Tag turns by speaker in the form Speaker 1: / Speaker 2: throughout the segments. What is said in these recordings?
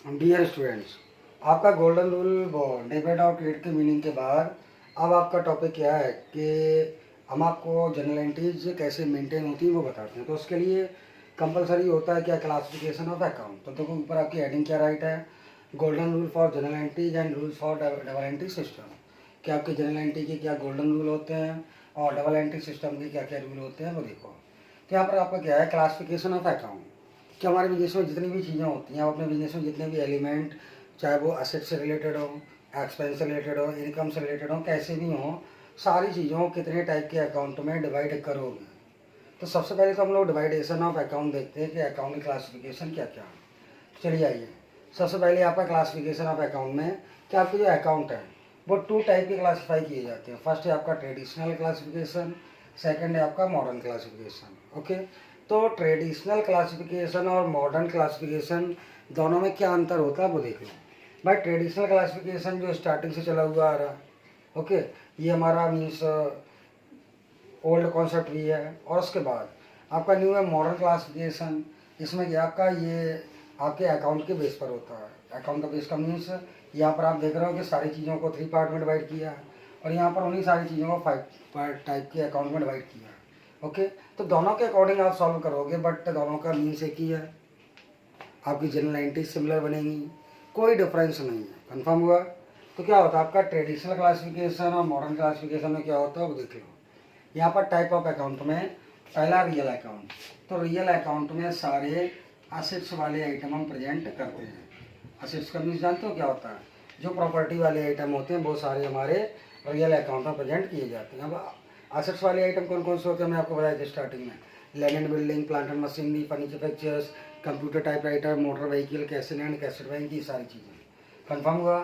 Speaker 1: Dear students, आपका golden rule debit और credit के मीनिंग के बाद अब आपका टॉपिक क्या है कि हम आपको जनरल एंट्रीज कैसे मेंटेन होती है वो बताते हैं। तो उसके लिए कंपलसरी होता है क्या, क्लासिफिकेशन ऑफ अकाउंट। तो देखो ऊपर आपकी हेडिंग क्या राइट है, golden rule for general entries and rules for double entry system. क्या आपके जनरल एंट्री के क्या गोल्डन रूल होते हैं और डबल एंट्री सिस्टम के क्या क्या रूल होते हैं वो देखो। तो यहाँ पर आपका क्या है, क्लासिफिकेशन ऑफ अकाउंट। कि हमारे बिजनेस में जितनी भी चीज़ें होती हैं, अपने बिजनेस में जितने भी एलिमेंट, चाहे वो असेट से रिलेटेड हो, एक्सपेंस से रिलेटेड हो, इनकम से रिलेटेड हो, कैसे भी हो, सारी चीज़ों को कितने टाइप के अकाउंट में डिवाइड करोगे। तो सबसे पहले तो हम लोग डिवाइडेशन ऑफ अकाउंट देखते हैं कि अकाउंट की क्लासिफिकेशन क्या क्या है। चलिए आइए, सबसे पहले आपका क्लासिफिकेशन ऑफ अकाउंट में कि आपके जो अकाउंट है वो टू टाइप के क्लासीफाई किए जाते हैं। फर्स्ट है आपका ट्रेडिशनल क्लासिफिकेशन, सेकंड है आपका मॉडर्न क्लासिफिकेशन। ओके, तो ट्रेडिशनल क्लासिफिकेशन और मॉडर्न क्लासिफिकेशन दोनों में क्या अंतर होता है वो देख लो। भाई ट्रेडिशनल क्लासिफिकेशन जो स्टार्टिंग से चला हुआ आ रहा है, ओके, ये हमारा मीन्स ओल्ड कॉन्सेप्ट भी है। और उसके बाद आपका न्यू है मॉडर्न क्लासिफिकेशन। इसमें क्या आपका ये आपके अकाउंट के बेस पर होता है। अकाउंट का बेस का मीन्स यहाँ पर आप देख रहे हो कि सारी चीज़ों को 3 पार्ट में डिवाइड किया है और यहाँ पर उन्हीं सारी चीज़ों को 5 पार्ट टाइप के अकाउंट में डिवाइड किया है। ओके, तो दोनों के अकॉर्डिंग आप सॉल्व करोगे, बट दोनों का मीन्स एक ही है। आपकी जनरल एंट्री सिमिलर बनेंगी, कोई डिफरेंस नहीं है। कंफर्म हुआ? तो क्या होता है आपका ट्रेडिशनल क्लासिफिकेशन और मॉडर्न क्लासिफिकेशन में क्या होता है वो देख लो। यहाँ पर टाइप ऑफ अकाउंट में पहला रियल अकाउंट। तो रियल अकाउंट में सारे असेट्स वाले आइटम हम प्रेजेंट करते हैं। असेट्स का मीन्स जानते हो क्या होता है, जो प्रॉपर्टी वाले आइटम होते हैं वो सारे हमारे रियल अकाउंट में प्रेजेंट किए जाते हैं। अब असेट्स वाले आइटम कौन कौन से होते हैं मैं आपको बताया था स्टार्टिंग में। Land and building, plant and machinery, furniture fixtures, computer typewriter, motor vehicle, cassette and cassette bank, ये सारी चीज़ें। कंफर्म हुआ?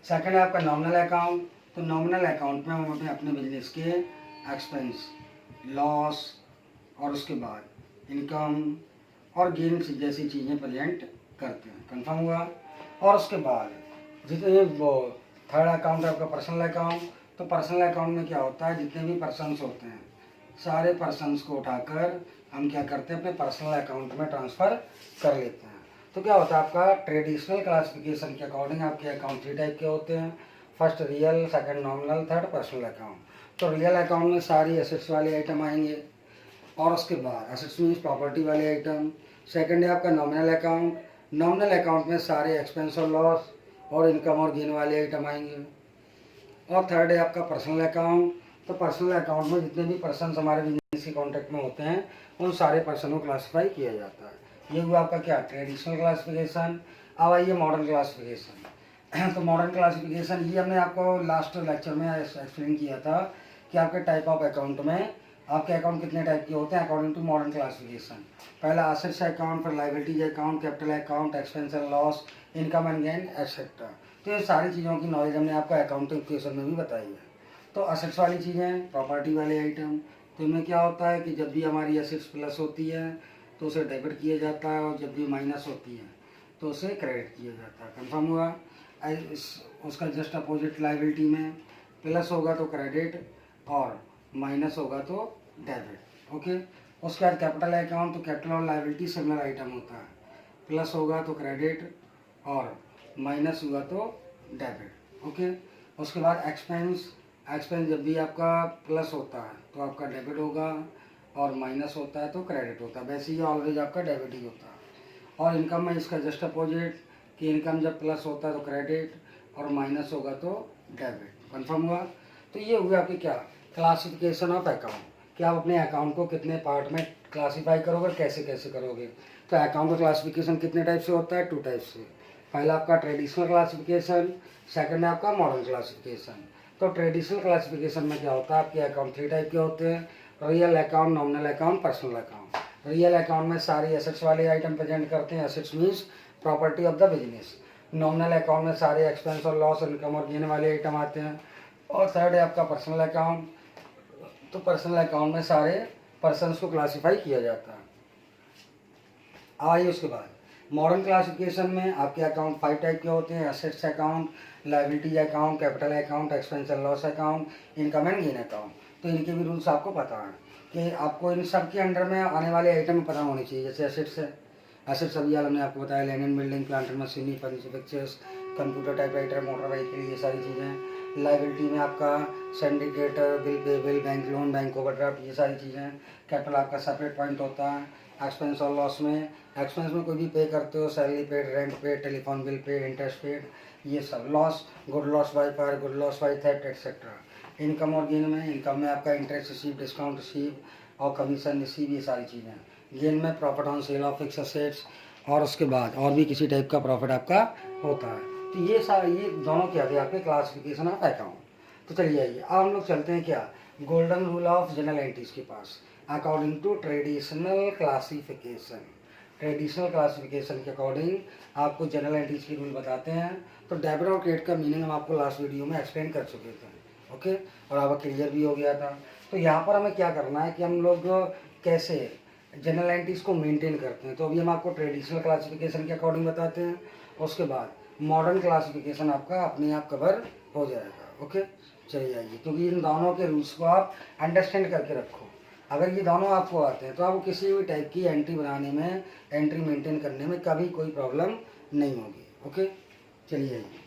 Speaker 1: सेकंड है आपका नॉमिनल अकाउंट। तो नॉमिनल अकाउंट में हम अपने बिजनेस के एक्सपेंस, लॉस और उसके बाद इनकम और गेन जैसी चीज़ें प्रेजेंट करते हैं। कंफर्म हुआ? और उसके बाद जितने वो थर्ड अकाउंट है आपका पर्सनल अकाउंट। तो पर्सनल अकाउंट में क्या होता है, जितने भी पर्सनस होते हैं सारे पर्सनस को उठाकर हम क्या करते हैं अपने पर्सनल अकाउंट में ट्रांसफ़र कर लेते हैं। तो क्या होता है आपका ट्रेडिशनल क्लासिफिकेशन के अकॉर्डिंग आपके अकाउंट 3 टाइप के होते हैं। First real, second nominal, third personal account. तो रियल अकाउंट में सारी एसेट्स वाले आइटम आएंगे और उसके बाद एसेट्स मीन्स प्रॉपर्टी वाले आइटम। सेकंड है आपका नॉमिनल अकाउंट। नॉमिनल अकाउंट में सारे एक्सपेंस और लॉस और इनकम और गेन वाले आइटम आएंगे। और थर्ड है आपका पर्सनल अकाउंट। तो पर्सनल अकाउंट में जितने भी पर्सन हमारे बिजनेस के कॉन्टेक्ट में होते हैं उन सारे पर्सन को क्लासीफाई किया जाता है। ये हुआ आपका क्या, ट्रेडिशनल क्लासिफिकेशन। अब आइए मॉडर्न क्लासिफिकेशन। तो मॉडर्न क्लासिफिकेशन ये हमने आपको लास्ट लेक्चर में एक्सप्लेन किया था कि आपके टाइप ऑफ अकाउंट में आपके अकाउंट कितने टाइप के होते हैं अकॉर्डिंग टू मॉडर्न क्लासिफिकेशन। पहला असेट्स अकाउंट, फिर liabilities account, capital account, expense and loss, income and gain etcetera. तो ये सारी चीज़ों की नॉलेज हमने आपको अकाउंटिंग क्वेश्चन में भी बताई है। तो असेट्स वाली चीज़ें, प्रॉपर्टी वाले आइटम, तो इनमें क्या होता है कि जब भी हमारी असेट्स प्लस होती है तो उसे डेबिट किया जाता है और जब भी माइनस होती है तो उसे क्रेडिट किया जाता है। कंफर्म हुआ? उसका जस्ट अपोजिट लाइबिलिटी में प्लस होगा तो क्रेडिट और माइनस होगा तो डेबिट। ओके, उसके बाद कैपिटल अकाउंट। तो कैपिटल और लाइबिलिटी सिमिलर आइटम होता है, प्लस होगा तो क्रेडिट और माइनस हुआ तो डेबिट। ओके, उसके बाद एक्सपेंस। एक्सपेंस जब भी आपका प्लस होता है तो आपका डेबिट होगा और माइनस होता है तो क्रेडिट होता है। वैसे ही ऑलवेज आपका डेबिट ही होता है। और इनकम में इसका जस्ट अपोजिट कि इनकम जब प्लस होता है तो क्रेडिट और माइनस होगा तो डेबिट। कंफर्म हुआ? तो ये हुआ आपकी क्या, क्लासिफिकेशन ऑफ अकाउंट, कि आप अपने अकाउंट को कितने पार्ट में क्लासीफाई करोगे, कैसे कैसे करोगे। तो अकाउंट का क्लासिफिकेशन कितने टाइप से होता है, 2 टाइप से। पहला आपका ट्रेडिशनल क्लासिफिकेशन, सेकंड है आपका मॉडर्न क्लासिफिकेशन। तो ट्रेडिशनल क्लासिफिकेशन में क्या होता है, आपके अकाउंट 3 टाइप के होते हैं, real account, nominal account, personal account. Real account में सारे एसेट्स वाले आइटम प्रेजेंट करते हैं, assets means property of the business. Nominal account में सारे एक्सपेंस और लॉस, इनकम और गेन वाले आइटम आते हैं। और थर्ड है आपका पर्सनल अकाउंट। तो पर्सनल अकाउंट में सारे पर्सनस को क्लासीफाई किया जाता है। आइए उसके बाद मॉडर्न क्लासिफिकेशन में आपके अकाउंट 5 टाइप के होते हैं, assets account, liabilities account, capital account, expense and loss account, income and gain account. तो इनके भी रूल्स आपको पता है कि आपको इन सब के अंडर में आने वाले आइटम पता होने चाहिए। जैसे एसेट्स है, एसेट्स अभी यार हमने आपको बताया, land and building, plant and machinery, furniture fixtures, computer, typewriter, motor vehicle, ये सारी चीज़ें। लाइबिलिटी में आपका syndicator, bill payable, bank loan, bank overdraft, ये सारी चीज़ें। कैपिटल आपका सेपरेट पॉइंट होता है। एक्सपेंस और लॉस में, एक्सपेंस में कोई भी पे करते हो, salary paid, rent paid, telephone bill paid, interest paid, ये सब। Loss, good loss by fire, good loss by theft etcetera. Income और गेन में, इनकम में आपका इंटरेस्ट रिसीव, डिस्काउंट रिसीव और कमीशन रिसीव, ये सारी चीज़ें। गेन में profit on sale of fix assets, और उसके बाद और भी किसी टाइप का प्रॉफिट आपका होता है। तो ये सारे, ये दोनों क्या थे आपके क्लासिफिकेशन ऑफ अकाउंट। तो चलिए आइए अब हम लोग चलते हैं क्या, golden rule of general entries के पास। According to traditional classification, traditional classification के अकॉर्डिंग आपको जनरल एंट्रीज की रूल बताते हैं। तो डेबिट और क्रेडिट का मीनिंग हम आपको लास्ट वीडियो में एक्सप्लेन कर चुके थे, ओके, और आपका क्लियर भी हो गया था। तो यहाँ पर हमें क्या करना है कि हम लोग कैसे जनरल एंट्रीज को मेंटेन करते हैं। तो अभी हम आपको ट्रेडिशनल क्लासिफिकेशन के अकॉर्डिंग बताते हैं, उसके बाद मॉडर्न क्लासिफिकेशन आपका अपने आप कवर हो जाएगा, ओके। चलिए आइए, क्योंकि इन दोनों के रूल्स को आप अंडरस्टैंड करके रखो। अगर ये दोनों आपको आते हैं तो आपको किसी भी टाइप की एंट्री बनाने में, एंट्री मेंटेन करने में कभी कोई प्रॉब्लम नहीं होगी, ओके। चलिए आइए।